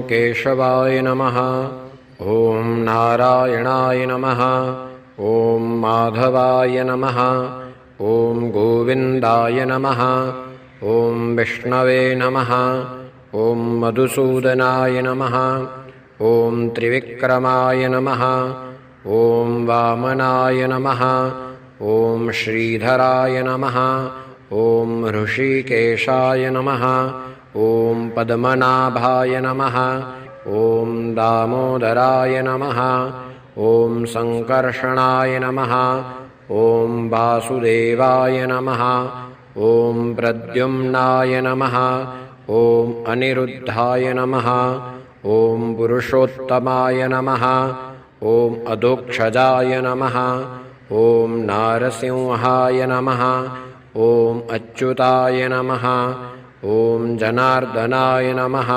केशवाय नमः। ॐ नारायणाय नमः। ॐ माधवाय नमः। ॐ गोविन्दाय नमः। ॐ विष्णवे नमः। ॐ मधुसूदनाय नमः। ॐ त्रिविक्रमाय नमः। ॐ वामनाय नमः। ॐ श्रीधराय नमः। ॐ ऋषिकेशाय नमः। ॐ पद्मनाभाय नमः। ॐ दामोदराय नमः। ॐ सङ्कर्षणाय नमः। ॐ वासुदेवाय नमः। ॐ प्रद्युम्नाय नमः। ॐ अनिरुद्धाय नमः। ॐ पुरुषोत्तमाय नमः। ॐ अधोक्षजाय नमः। ॐ नारसिंहाय नमः। ॐ अच्युताय नमः। ॐ जनार्दनाय नमः।